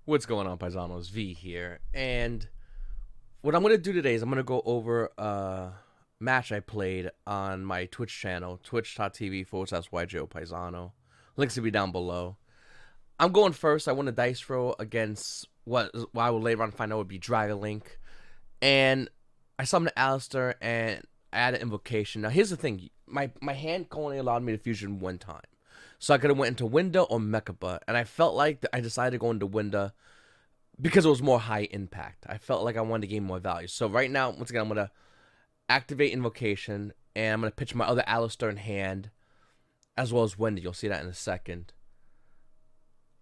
What's going on, Paisanos? V here. And what I'm going to do today is I'm going to go over a match I played on my Twitch channel, twitch.tv/YGOPaisano. YGOPaisano. Links will be down below. I'm going first. I won a dice roll against what I will later on find out would be Dragoon. And I summoned Alistair and I added Invocation. Now, here's the thing. My hand only allowed me to fusion one time. So I could have went into Winda or Mechaba, and I felt like I decided to go into Winda because it was more high impact. I felt like I wanted to gain more value. So right now, once again, I'm gonna activate Invocation, and I'm gonna pitch my other Alistair in hand, as well as Winda. You'll see that in a second.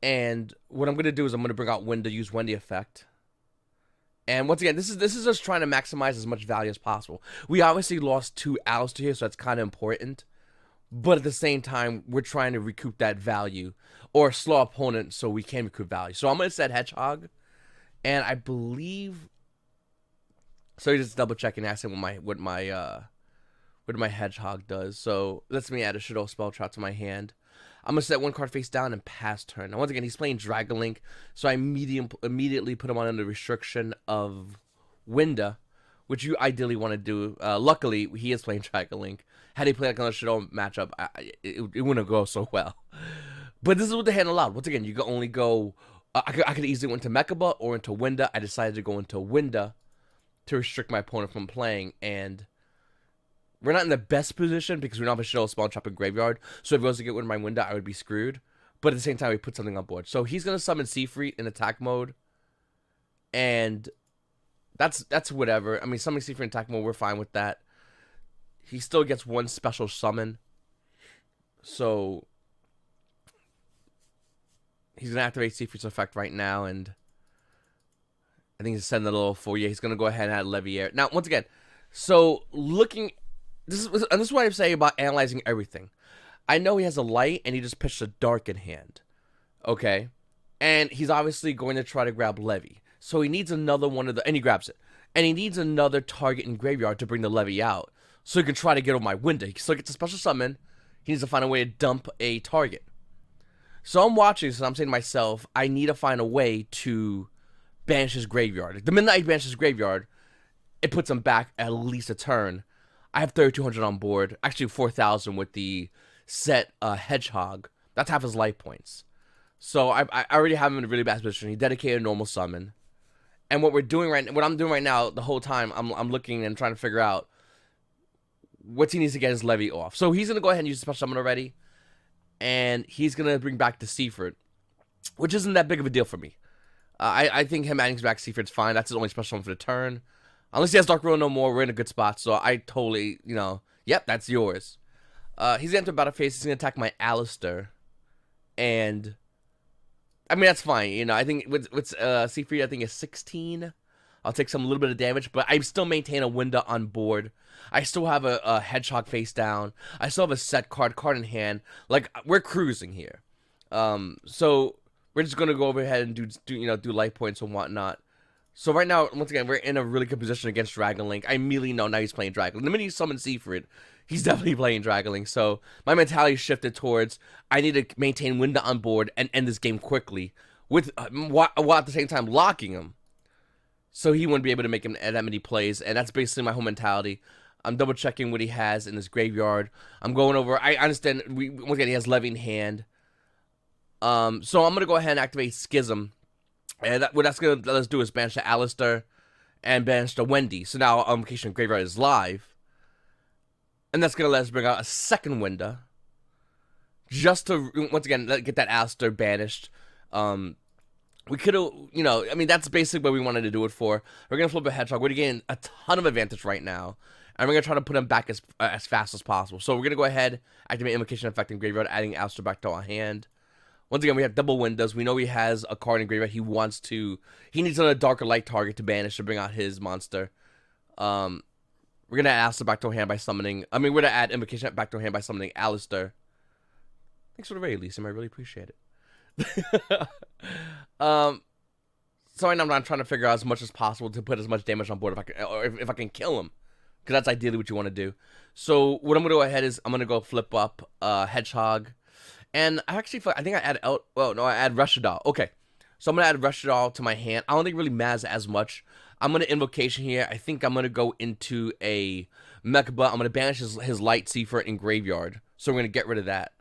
And what I'm gonna do is I'm gonna bring out Winda, use Wendy effect. And once again, this is just trying to maximize as much value as possible. We obviously lost 2 Alistair here, so that's kind of important. But at the same time, we're trying to recoup that value or slow opponent so we can recoup value. So I'm going to set Hedgehog, and I believe. So you're just double checking, asking what my Hedgehog does. So lets me add a Shaddoll spell trap to my hand. I'm gonna set one card face down and pass turn. Now once again, he's playing Dragoon, so I immediately put him on under restriction of Winda, which you ideally want to do. Luckily, he is playing Dragoon. Had he played like another Shaddoll matchup, it wouldn't go so well. But this is what the hand allowed. Once again, you can only go. I could easily go into Mechaba or into Winda. I decided to go into Winda to restrict my opponent from playing, and we're not in the best position because we don't have a Shaddoll Spawn Trap in Graveyard. So if he was to get rid of my Winda, I would be screwed. But at the same time, we put something on board. So he's gonna summon Seafreet in attack mode, and that's whatever. I mean, summoning Seafreet in attack mode, we're fine with that. He still gets one special summon. So he's going to activate Seafreet's effect right now. And I think he's sending a little for you. He's going to go ahead and add Leviair. Now, once again, so looking. This is what I'm saying about analyzing everything. I know he has a light and he just pitched a dark in hand. Okay? And he's obviously going to try to grab Levy. So he needs another one of the. And he grabs it. And he needs another target in Graveyard to bring the Levy out. So he can try to get on my Winda. He still gets a special summon. He needs to find a way to dump a target. So I'm watching this and I'm saying to myself, I need to find a way to banish his Graveyard. The minute I banish his Graveyard, it puts him back at least a turn. I have 3,200 on board. Actually, 4,000 with the set Hedgehog. That's half his life points. So I already have him in a really bad position. He dedicated a normal summon. And what I'm doing right now, the whole time, I'm looking and trying to figure out what he needs to get his Levy off. So he's going to go ahead and use the special summon already. And he's going to bring back the Seafreet, which isn't that big of a deal for me. I think him adding back Seafreet's fine. That's his only special summon for the turn. Unless he has Dark Ruin no more, we're in a good spot. So I totally, yep, that's yours. He's going to enter battle phase. He's going to attack my Alistair. And, I mean, that's fine. I think with Seafreet, I think it's 16. I'll take some little bit of damage, but I still maintain a Winda on board. I still have a Hedgehog face down. I still have a set card in hand. Like, we're cruising here. So we're just gonna go over ahead and do life points and whatnot. So right now, once again, we're in a really good position against Dragoon. I immediately know now he's playing Dragoon. The minute he summons Seafreet, he's definitely playing Dragoon. So my mentality shifted towards I need to maintain Winda on board and end this game quickly with while at the same time locking him. So he wouldn't be able to make that many plays, and that's basically my whole mentality. I'm double checking what he has in his graveyard. I'm going over. I understand. Once again, he has Levy in hand. So I'm gonna go ahead and activate Schism, and what that's gonna let us do is banish the Alistair and banish the Wendy. So now Invocation Graveyard is live, and that's gonna let us bring out a second Winda, just to once again get that Alistair banished. We could have, I mean, that's basically what we wanted to do it for. We're going to flip a Hedgehog. We're getting a ton of advantage right now. And we're going to try to put him back as fast as possible. So we're going to go ahead, activate Invocation Effect in Graveyard, adding Alistair back to our hand. Once again, we have double Windows. We know he has a card in Graveyard. He needs another darker light target to banish to bring out his monster. We're going to add Alistair back to our hand by summoning, we're going to add Invocation back to our hand by summoning Alistair. Thanks for the raid, Lisa. I really appreciate it. So right now I'm trying to figure out as much as possible to put as much damage on board if I can kill him, because that's ideally what you want to do. So what I'm gonna go ahead is I'm gonna go flip up Hedgehog, and I think I add I add Shaddoll. Okay, So I'm going to add Shaddoll to my hand. I don't think it really matters as much. I'm going to Invocation here. I think I'm going to go into a Mechaba. I'm going to banish his Light Seafort in Graveyard. So we're going to get rid of that.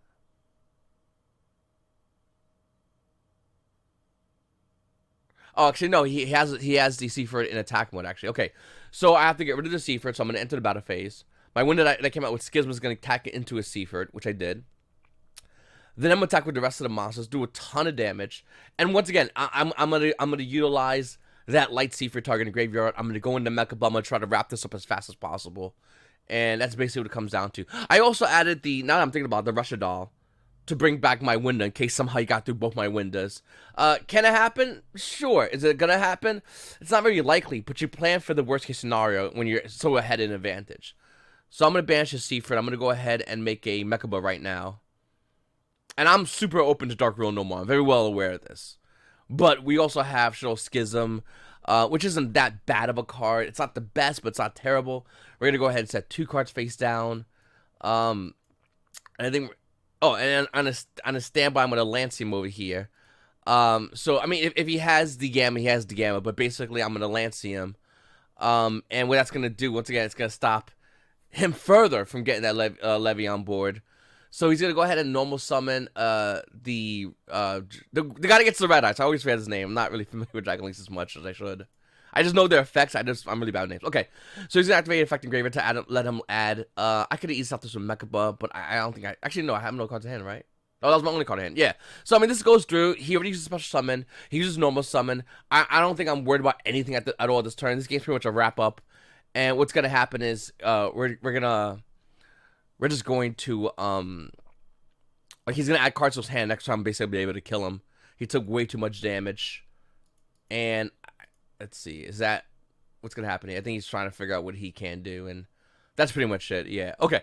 Oh, actually, no. He has the Seafort in attack mode, actually. Okay. So I have to get rid of the Seafort, so I'm going to enter the battle phase. My window that came out with Schism is going to attack it into a Seafort, which I did. Then I'm gonna attack with the rest of the monsters, do a ton of damage, and once again, I'm gonna utilize that Light Seafort target in Graveyard. I'm gonna go into Mechaba, I'm gonna try to wrap this up as fast as possible, and that's basically what it comes down to. I also added the, now that I'm thinking about it, the Shaddoll to bring back my window in case somehow you got through both my windows. Can it happen? Sure. Is it gonna happen? It's not very likely, but you plan for the worst case scenario when you're so ahead in advantage. So I'm gonna banish the Seafort. I'm gonna go ahead and make a Mechaba right now. And I'm super open to Dark Rule No More. I'm very well aware of this. But we also have Shaddoll Schism, which isn't that bad of a card. It's not the best, but it's not terrible. We're going to go ahead and set 2 cards face down. And I think... Oh, and on a standby, I'm going to lance him over here. So, I mean, if he has the Gamma, he has the Gamma. But basically, I'm going to lance him. And what that's going to do, once again, it's going to stop him further from getting that Levy on board. So he's going to go ahead and normal summon the guy that gets the red eyes. I always forget his name. I'm not really familiar with Dragon Links as much as I should. I just know their effects. I'm really bad with names. Okay. So he's going to activate Effect in Graveyard to let him add. I could have easily stopped this with Mechaba, but I don't think I... Actually, no, I have no cards in hand, right? Oh, that was my only card in hand. Yeah. So, I mean, this goes through. He already uses special summon. He uses normal summon. I don't think I'm worried about anything at all this turn. This game's pretty much a wrap up. And what's going to happen is we're just going to, like, he's going to add cards to his hand next time, basically be able to kill him. He took way too much damage. And, let's see, is that what's going to happen here? I think he's trying to figure out what he can do, and that's pretty much it, yeah. Okay,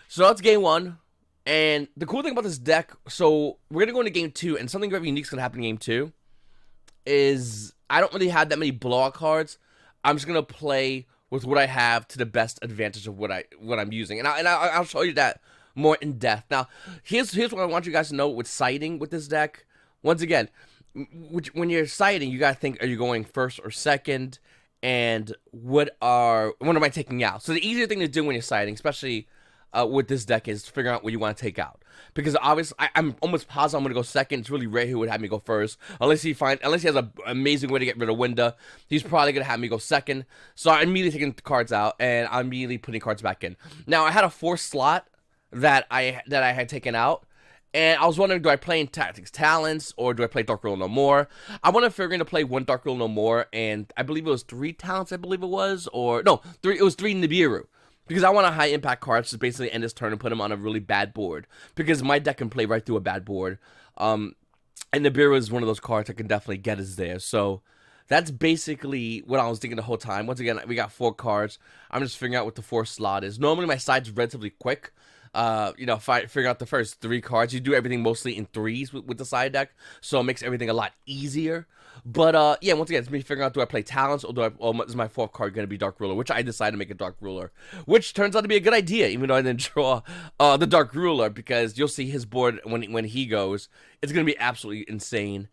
so that's game 1. And the cool thing about this deck, so we're going to go into game 2, and something very unique is going to happen in game 2, is I don't really have that many blowout cards. I'm just going to play with what I have to the best advantage of what I'm using, and I'll show you that more in depth. Now, here's what I want you guys to know with siding with this deck. Once again, when you're siding, you gotta think: are you going first or second? And what am I taking out? So the easier thing to do when you're siding, especially with this deck, is to figure out what you want to take out. Because obviously, I'm almost positive I'm gonna go second. It's really rare he would have me go first, unless he has an amazing way to get rid of Winda. He's probably gonna have me go second. So I'm immediately taking the cards out, and I'm immediately putting cards back in. Now I had a 4th slot that I had taken out, and I was wondering, do I play in Tactics Talents or do I play Dark Rule No More? I wasn't figuring to play 1 Dark Rule No More, and I believe it was 3 Talents. I believe it was, or no, 3. It was 3 Nibiru. Because I want a high impact card to basically end his turn and put him on a really bad board. Because my deck can play right through a bad board. And Nibiru is one of those cards that can definitely get us there. So that's basically what I was thinking the whole time. Once again, we got 4 cards. I'm just figuring out what the 4th slot is. Normally my side's relatively quick. If I figure out the first 3 cards, you do everything mostly in 3s with the side deck. So it makes everything a lot easier. But, yeah, once again, it's me figuring out, do I play Talents, or is my 4th card going to be Dark Ruler, which I decided to make a Dark Ruler, which turns out to be a good idea, even though I didn't draw the Dark Ruler, because you'll see his board when he goes. It's going to be absolutely insane.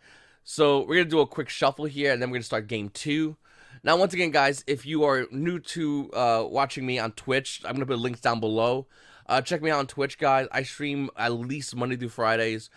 So we're going to do a quick shuffle here, and then we're going to start game 2. Now, once again, guys, if you are new to watching me on Twitch, I'm going to put links down below. Check me out on Twitch, guys. I stream at least Monday through Fridays.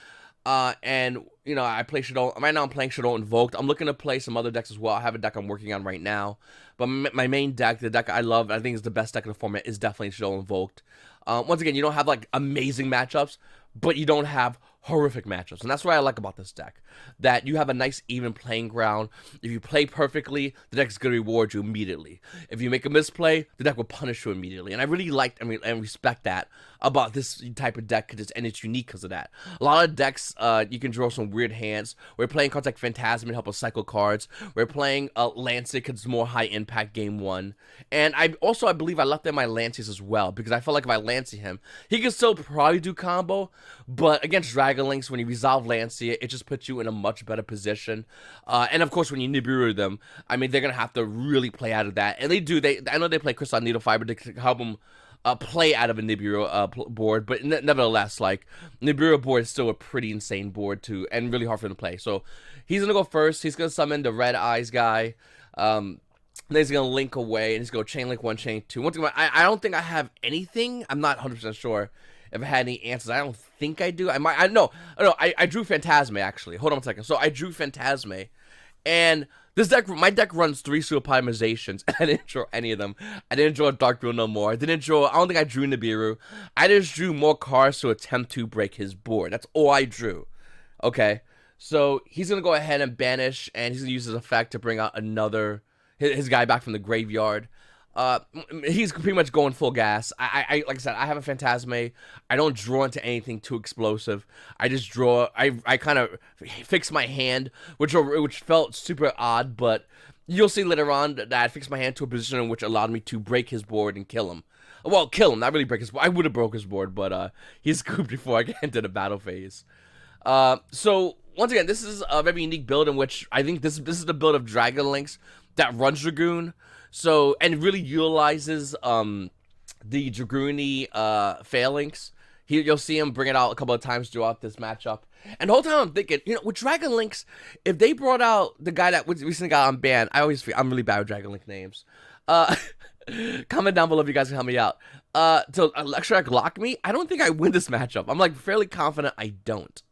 And, I play Shaddoll. Right now I'm playing Shaddoll Invoked. I'm looking to play some other decks as well. I have a deck I'm working on right now. But my main deck, the deck I love, I think is the best deck in the format, is definitely Shaddoll Invoked. Once again, you don't have, like, amazing matchups, but you don't have horrific matchups. And that's what I like about this deck. That you have a nice, even playing ground. If you play perfectly, the deck is going to reward you immediately. If you make a misplay, the deck will punish you immediately. And I really like and respect that about this type of deck, and it's unique because of that. A lot of decks, you can draw some weird hands. We're playing cards like Phantasm to help us cycle cards. We're playing Lancet because it's more high impact game 1. And I believe I left in my Lancers as well, because I felt like if I Lancet him, he could still probably do combo, but against Dragon Links, when you resolve Lancet, it just puts you in a much better position. And of course, when you Nibiru them, I mean, they're going to have to really play out of that. And they do. I know they play Crystal Needle Fiber to help them play out of a Nibiru board, but nevertheless, like, Nibiru board is still a pretty insane board too, and really hard for him to play. So he's gonna go first. He's gonna summon the Red Eyes guy. Then he's gonna link away, and he's gonna chain link 1, chain 2. One thing, I don't think I have anything. I'm not 100% sure if I had any answers. I don't think I do. I drew Phantasme actually. Hold on a second. So I drew Phantasme, and this deck, my deck runs 3 Pseudopotamizations, and I didn't draw any of them. I didn't draw Dragoon no more. I don't think I drew Nibiru. I just drew more cards to attempt to break his board. That's all I drew. Okay, so he's gonna go ahead and banish, and he's gonna use his effect to bring out his guy back from the graveyard. He's pretty much going full gas. Like I said, I have a Phantasme. I don't draw into anything too explosive. I just draw. I kind of fix my hand, which felt super odd, but you'll see later on that I fixed my hand to a position in which allowed me to break his board and kill him. Well, kill him, not really break his board. I would have broke his board, but he's scooped before I get into the battle phase. So once again, this is a very unique build in which I think this is the build of Dragon Links that runs Dragoon. So, and really utilizes the Dragoon-y phalanx. You'll see him bring it out a couple of times throughout this matchup. And the whole time I'm thinking, with Dragon Links, if they brought out the guy that recently got unbanned, I'm really bad with Dragon Link names. Comment down below if you guys can help me out. To Electric Lock me, I don't think I win this matchup. I'm like fairly confident I don't.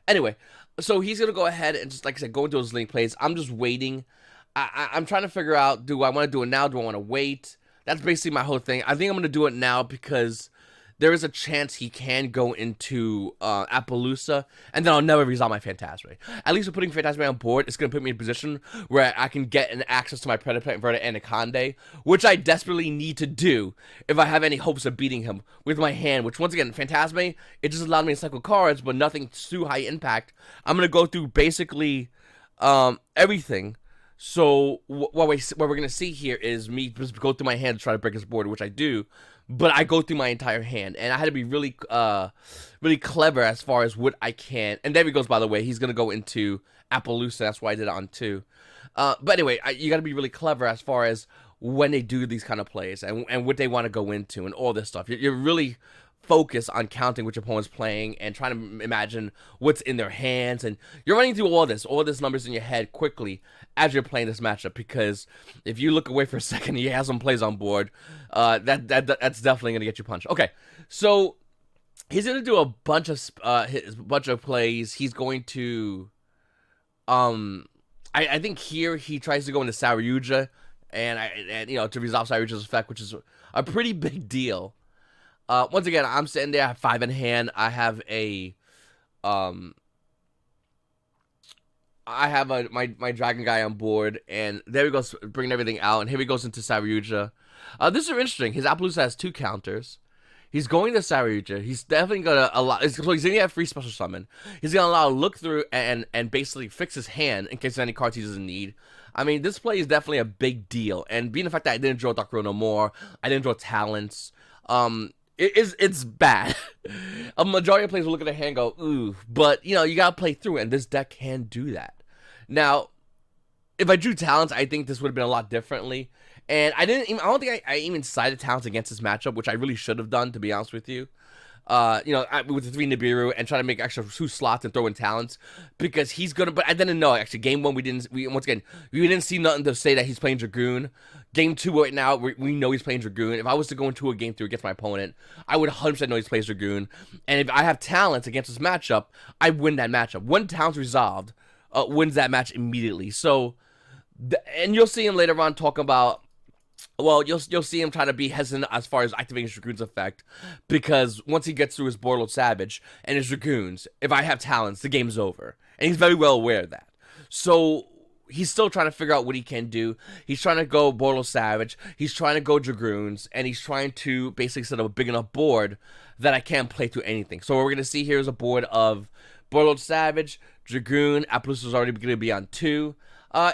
Anyway, so he's gonna go ahead and just, like I said, go into his link plays. I'm just waiting. I'm trying to figure out, do I want to do it now? Do I want to wait? That's basically my whole thing. I think I'm going to do it now because there is a chance he can go into Appaloosa, and then I'll never resolve my Phantasme. At least with putting Phantasme on board, it's going to put me in a position where I can get an access to my Predator Inverted and Anaconda, which I desperately need to do if I have any hopes of beating him with my hand, which, once again, Phantasme, it just allowed me to cycle cards, but nothing too high impact. I'm going to go through basically everything. So what we're going to see here is me just go through my hand to try to break his board, which I do, but I go through my entire hand, and I had to be really clever as far as what I can. And there he goes, by the way. He's going to go into Appaloosa. That's why I did it on 2. But anyway, you got to be really clever as far as when they do these kind of plays and what they want to go into and all this stuff. You're really focus on counting what your opponent's playing and trying to imagine what's in their hands, and you're running through all this numbers in your head quickly as you're playing this matchup, because if you look away for a second and he has some plays on board, that's definitely going to get you punched. Okay, so he's going to do a bunch of plays. He's going to I think here he tries to go into Saryuja and to resolve Saryuja's effect, which is a pretty big deal. Once again, I'm sitting there, I have 5 in hand. I have my dragon guy on board, and there he goes, bringing everything out, and here he goes into Saryuja. This is interesting. His Appaloosa has 2 counters. He's going to Saryuja. He's definitely gonna allow. So he's gonna have free special summon. He's gonna allow look through and basically fix his hand in case there's any cards he doesn't need. I mean, this play is definitely a big deal, and being the fact that I didn't draw Dark no more, I didn't draw talents. It's bad. A majority of players will look at their hand and go, ooh, but you gotta play through it, and this deck can do that. Now, if I drew talents, I think this would have been a lot differently. And I don't think I even sided talents against this matchup, which I really should have done, to be honest with you. With the 3 Nibiru and try to make extra 2 slots and throw in talents, because he's gonna. But I didn't know, actually. Game 1, we didn't see nothing to say that he's playing Dragoon. Game 2 right now, we know he's playing Dragoon. If I was to go into a game 3 against my opponent, I would 100% know he's playing Dragoon. And if I have talents against this matchup, I win that matchup. When talents resolved, wins that match immediately. So, and you'll see him later on talk about. Well, you'll see him try to be hesitant as far as activating Dragoon's effect, because once he gets through his Borderlord Savage and his Dragoons, if I have talents, the game's over. And he's very well aware of that. So he's still trying to figure out what he can do. He's trying to go Borderlord Savage, he's trying to go Dragoons, and he's trying to basically set up a big enough board that I can't play through anything. So what we're going to see here is a board of Borderlord Savage, Dragoon. Appaloosa is already going to be on 2.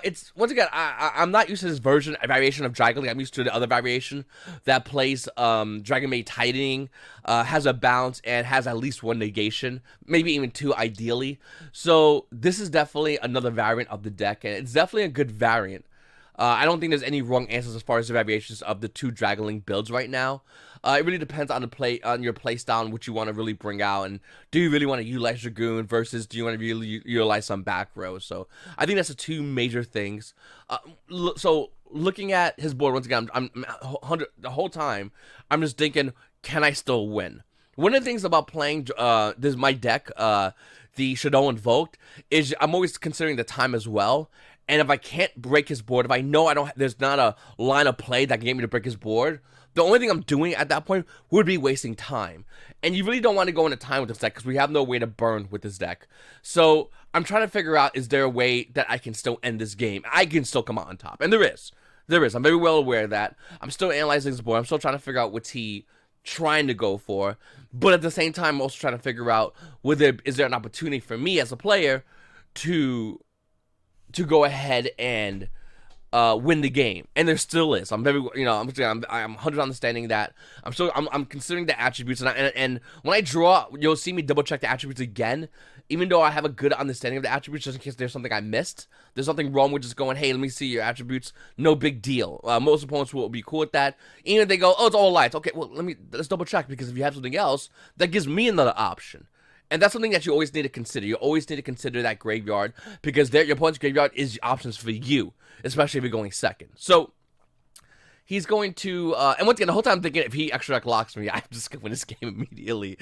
It's, once again, I'm not used to this variation of Dragon Link. I'm used to the other variation that plays Dragon Maid Tightening, has a bounce, and has at least 1 negation, maybe even 2 ideally. So this is definitely another variant of the deck, and it's definitely a good variant. I don't think there's any wrong answers as far as the variations of the two Dragon Link builds right now. It really depends on your play style and what you want to really bring out, and do you really want to utilize Dragoon versus do you want to really utilize some back row? So I think that's the two major things. So looking at his board once again, I'm 100 the whole time. I'm just thinking, can I still win? One of the things about playing this my deck, the Shaddoll Invoked, is I'm always considering the time as well. And if I can't break his board, if I know there's not a line of play that can get me to break his board, the only thing I'm doing at that point would be wasting time. And you really don't want to go into time with this deck because we have no way to burn with this deck. So I'm trying to figure out, is there a way that I can still end this game? I can still come out on top. And there is. There is. I'm very well aware of that. I'm still analyzing his board. I'm still trying to figure out what's he trying to go for. But at the same time, I'm also trying to figure out, is there an opportunity for me as a player to go ahead and win the game, and there still is. I'm very, I'm 100 understanding that. I'm considering the attributes, and when I draw, you'll see me double check the attributes again, even though I have a good understanding of the attributes, just in case there's something I missed. There's nothing wrong with just going, hey, let me see your attributes. No big deal. Most opponents will be cool with that. Even if they go, oh, it's all lights. Okay, well, let's double check, because if you have something else, that gives me another option. And that's something that you always need to consider. You always need to consider that graveyard, because your opponent's graveyard is options for you, especially if you're going second. So he's going to, and once again, the whole time I'm thinking, if he extra deck locks me, I'm just going to win this game immediately.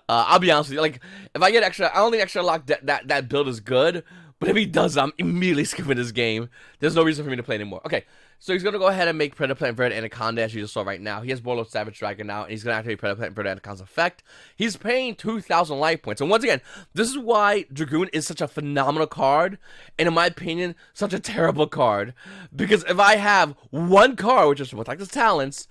I'll be honest with you. Like, if I get extra, I don't think extra lock that build is good. But if he does, I'm immediately skipping this game. There's no reason for me to play anymore. Okay, so he's going to go ahead and make Predator Plant Inverted Anaconda, as you just saw right now. He has Warlord Savage Dragon now, and he's going to activate Predator Plant Inverted Anaconda's effect. He's paying 2,000 life points. And once again, this is why Dragoon is such a phenomenal card, and in my opinion, such a terrible card. Because if I have one card, which is to protect his talents,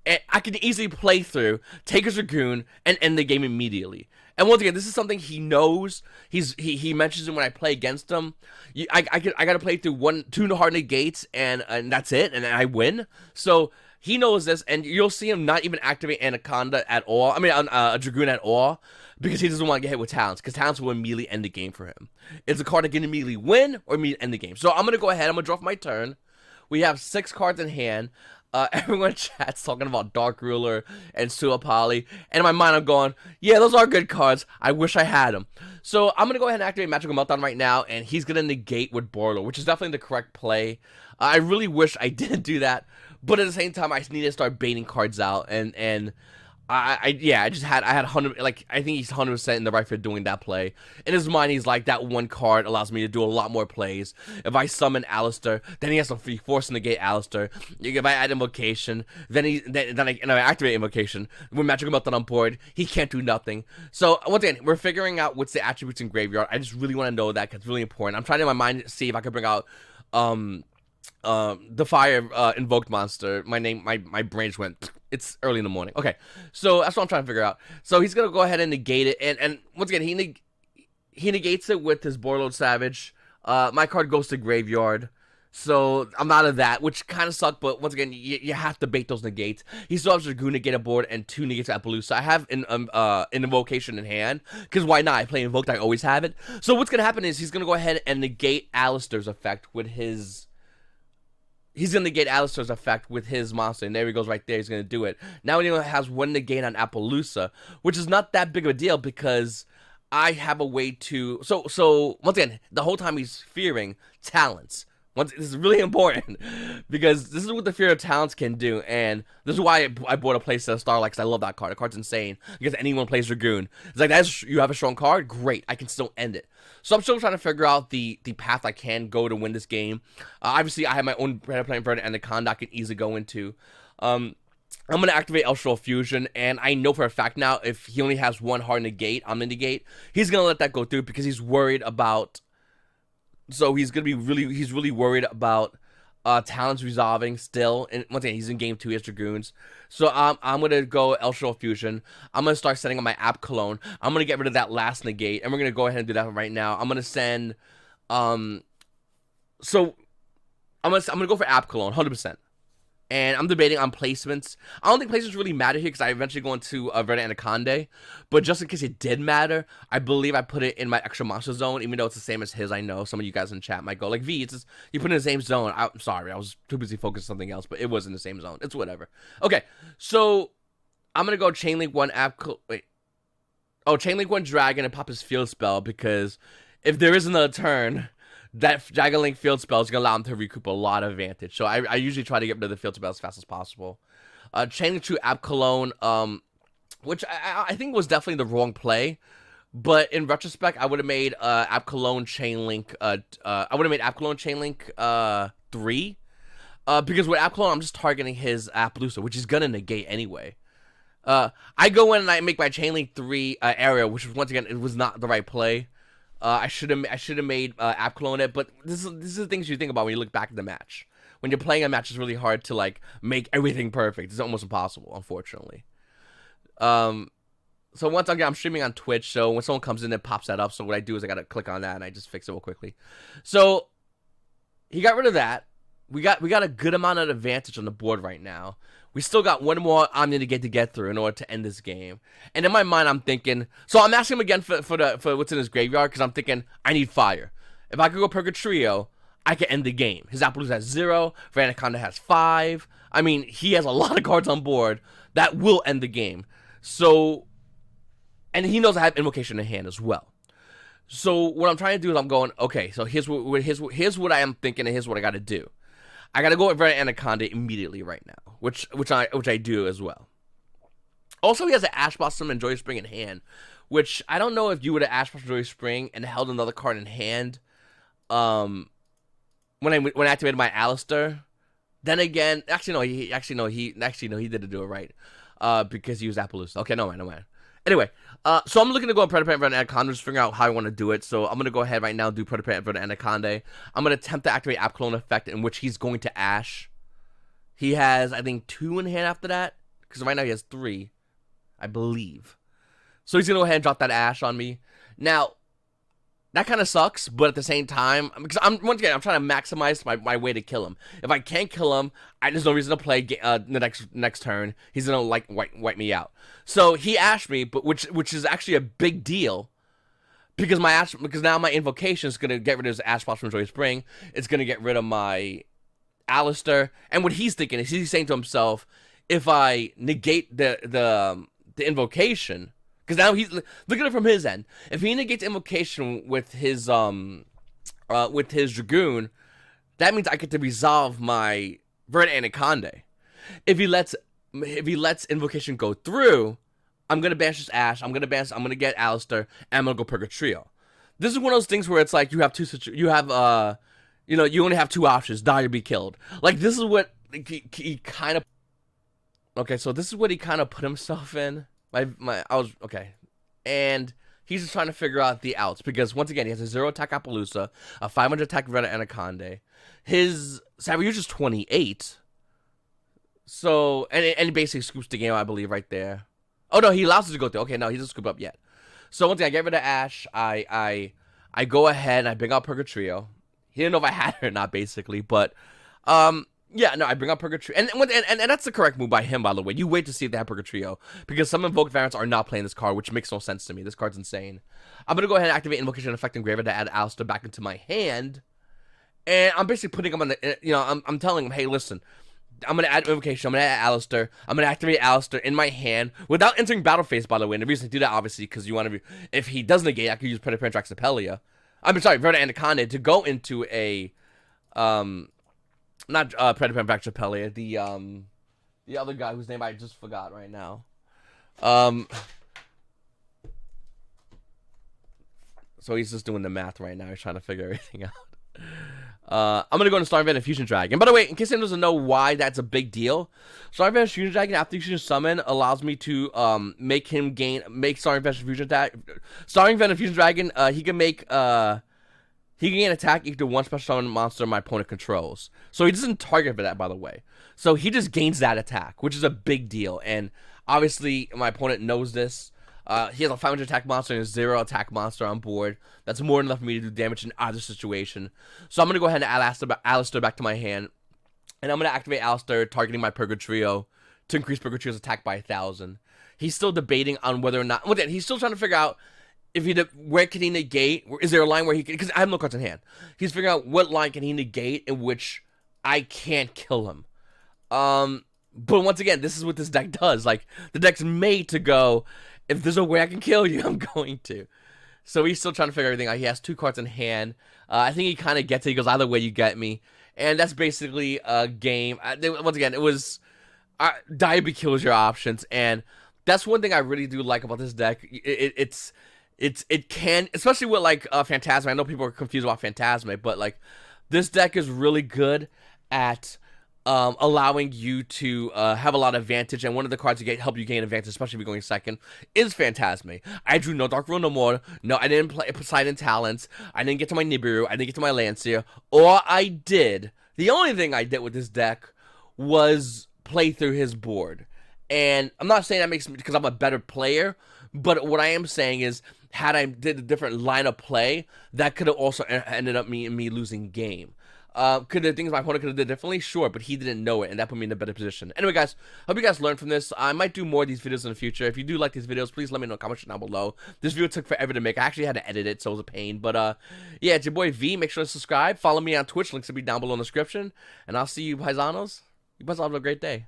I can easily play through, take his Dragoon, and end the game immediately. And once again, this is something he knows. He mentions it when I play against him. I gotta play through two hard negates, and that's it, and I win. So he knows this, and you'll see him not even activate Anaconda at all. I mean, a Dragoon at all, because he doesn't want to get hit with talents, because talents will immediately end the game for him. It's a card that can immediately win or immediately end the game. So I'm gonna go ahead. I'm gonna draw for my turn. We have 6 cards in hand. Everyone in chat's talking about Dark Ruler and Suapali, and in my mind I'm going, yeah, those are good cards. I wish I had them. So I'm gonna go ahead and activate Magical Meltdown right now, and he's gonna negate with Borlo, which is definitely the correct play. I really wish I didn't do that, but at the same time, I need to start baiting cards out, and I had 100, like, I think he's 100% in the right for doing that play. In his mind, he's like, that one card allows me to do a lot more plays. If I summon Alistair, then he has to force to negate Alistair. If I add Invocation, then I activate Invocation. When Magical Meltdown on board, he can't do nothing. So, once again, we're figuring out what's the attributes in Graveyard. I just really want to know that, because it's really important. I'm trying in my mind to see if I can bring out, the fire invoked monster. My brain just went, it's early in the morning. Okay, so that's what I'm trying to figure out. So he's gonna go ahead and negate it, and once again, he negates it with his Warlord Savage. My card goes to graveyard, so I'm out of that, which kind of sucked. But once again, you have to bait those negates. He still has Dragoon negate a board and 2 negates at Appaloosa. I have an invocation in hand, because why not? I play invoked, I always have it. So what's gonna happen is he's gonna go ahead and negate Alistair's effect with his. He's going to negate Alistair's effect with his monster, and there he goes right there. He's going to do it. Now he only has 1 negate on Appaloosa, which is not that big of a deal, because I have a way to... So once again, the whole time he's fearing talents. This is really important, because this is what the Fear of Talents can do, and this is why I bought a playset Starlight, because I love that card. The card's insane, because anyone plays Dragoon. It's like, you have a strong card? Great, I can still end it. So I'm still trying to figure out the path I can go to win this game. Obviously, I have my own Predator Plant Inverted Anaconda I can easily go into. I'm going to activate Elstral Fusion, and I know for a fact now, if he only has 1 hard negate on the negate, he's going to let that go through, because he's worried about... So he's really worried about talents resolving still. And once again, he's in game 2, he has Dragoons. So I'm gonna go Elstral Fusion. I'm gonna start setting up my App Cologne. I'm gonna get rid of that last negate, and we're gonna go ahead and do that right now. I'm gonna send so I'm gonna go for App Cologne 100%. And I'm debating on placements. I don't think placements really matter here because I eventually go into Verdant Anaconda. But just in case it did matter, I believe I put it in my extra monster zone, even though it's the same as his. I know some of you guys in chat might go, like, V, it's just, you put it in the same zone. I'm sorry, I was too busy focused on something else, but it was in the same zone. It's whatever. Okay, so I'm going to go Chain Link 1 Chain Link 1 Dragon and pop his Field Spell because if there is another turn, that Dragon Link Field Spell is going to allow him to recoup a lot of advantage. So I usually try to get rid of the Field Spell as fast as possible. Chain Link 2 App Cologne, which I think was definitely the wrong play. But in retrospect, I would have made App Cologne Chain Link, I would have made App Cologne Chain Link 3. Because with App Cologne, I'm just targeting his Appaloosa, which is going to negate anyway. I go in and I make my Chain Link 3 area, which once again, it was not the right play. I should have made App Cologne it, but this is the things you think about when you look back at the match. When you're playing a match, it's really hard to like make everything perfect. It's almost impossible, unfortunately. So once again, I'm streaming on Twitch, so when someone comes in, it pops that up. So what I do is I gotta click on that and I just fix it real quickly. So he got rid of that. We got a good amount of advantage on the board right now. We still got one more Omni to get through in order to end this game. And in my mind, I'm thinking... So I'm asking him again for what's in his graveyard, because I'm thinking, I need fire. If I could go Purgatrio, I could end the game. His Appaloosa has 0. Anaconda has 5. I mean, he has a lot of cards on board that will end the game. So... And he knows I have Invocation in hand as well. So what I'm trying to do is I'm going, okay, so here's what I am thinking, and here's what I got to do. I gotta go with Verdant Anaconda immediately right now, which I do as well. Also, he has an Ash Blossom and Joy Spring in hand, which I don't know if you would have Ash Blossom Joy Spring and held another card in hand. When I activated my Alistair, then again, he didn't do it right, because he used Appaloosa. Okay, no man. Anyway, so I'm looking to go on Predator and Anaconda, just figure out how I want to do it. So I'm going to go ahead right now and do Predator and Anaconda. I'm going to attempt to activate App Clone effect, in which he's going to Ash. He has, I think, 2 in hand after that, because right now he has 3, I believe. So he's going to go ahead and drop that Ash on me. Now, that kind of sucks, but at the same time, because once again, I'm trying to maximize my way to kill him. If I can't kill him, there's no reason to play the next turn. He's gonna like wipe me out. So he ashed me, but which is actually a big deal, because now my invocation is gonna get rid of his Ash Blossom from Joy Spring. It's gonna get rid of my Alistair, and what he's thinking is he's saying to himself, if I negate the invocation. Because now he's look at it from his end. If he negates invocation with his Dragoon, that means I get to resolve my Verdant Anaconda. If he lets invocation go through, I'm gonna banish his Ash. I'm gonna get Alistair, and I'm gonna go Purgatrio. This is one of those things where it's like you only have 2 options: die or be killed. Like this is what he kind of. Okay, so this is what he kind of put himself in. Okay, and he's just trying to figure out the outs, because once again he has a 0 attack Appaloosa, a 500 attack Verdant Anaconda, his Saviuge is 28, so and he basically scoops the game, I believe, right there. Oh no, he allows us to go through. Okay, no, he doesn't scoop up yet. So once again, I get rid of Ash. I go ahead and I bring out Purgatrio. He didn't know if I had it or not, basically, but yeah, no, I bring up Purgatrio, and that's the correct move by him, by the way. You wait to see if they have Purgatrio, because some Invoked variants are not playing this card, which makes no sense to me. This card's insane. I'm gonna go ahead and activate Invocation Effect Engraver to add Alistair back into my hand, and I'm basically putting him on the, I'm telling him, hey, listen, I'm gonna add Invocation, I'm gonna add Alistair, I'm gonna activate Alistair in my hand without entering battle phase, by the way. And the reason to do that, obviously, because you want to, if he does negate, I could use Predator and Draxapelia. Verdant Anaconda to go into a not Predator and Draxapelia, the other guy whose name I just forgot right now. So he's just doing the math right now. He's trying to figure everything out. I'm gonna go into Starvent and Fusion Dragon. By the way, in case anyone doesn't know why that's a big deal, Starvent and Fusion Dragon after Fusion Summon allows me to make Starvent and Fusion attack. Starvent and Fusion Dragon, he can gain attack equal to 1 special summon monster my opponent controls. So he doesn't target for that, by the way. So he just gains that attack, which is a big deal. And obviously, my opponent knows this. He has a 500 attack monster and a 0 attack monster on board. That's more than enough for me to do damage in either situation. So I'm going to go ahead and add Alistair back to my hand. And I'm going to activate Alistair, targeting my Purgatrio to increase Purgatrio's attack by 1,000. He's still debating on whether or not... Well, he's still trying to figure out if where can he negate? Is there a line where he can... Because I have no cards in hand. He's figuring out what line can he negate in which I can't kill him. But once again, this is what this deck does. Like, the deck's made to go, if there's a way I can kill you, I'm going to. So he's still trying to figure everything out. He has 2 cards in hand. I think he kind of gets it. He goes, either way you get me. And that's basically a game. Once again, it was... Diaby kills your options, and that's one thing I really do like about this deck. It can, especially with like Phantasmic. I know people are confused about Phantasmic, but like this deck is really good at allowing you to have a lot of advantage. And one of the cards to help you gain advantage, especially if you're going second, is Phantasmic. I drew no Dark Rule no more. No, I didn't play Poseidon Talents. I didn't get to my Nibiru. I didn't get to my Lancia. Or I did. The only thing I did with this deck was play through his board. And I'm not saying that makes me because I'm a better player, but what I am saying is, had I did a different line of play, that could have also ended up me losing game. Could the things my opponent could have did differently? Sure, but he didn't know it, and that put me in a better position. Anyway, guys, hope you guys learned from this. I might do more of these videos in the future. If you do like these videos, please let me know in the comments down below. This video took forever to make. I actually had to edit it, so it was a pain. But yeah, it's your boy V. Make sure to subscribe. Follow me on Twitch. Links will be down below in the description. And I'll see you, Paisanos. You guys all have a great day.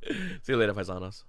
See you later, Paisanos.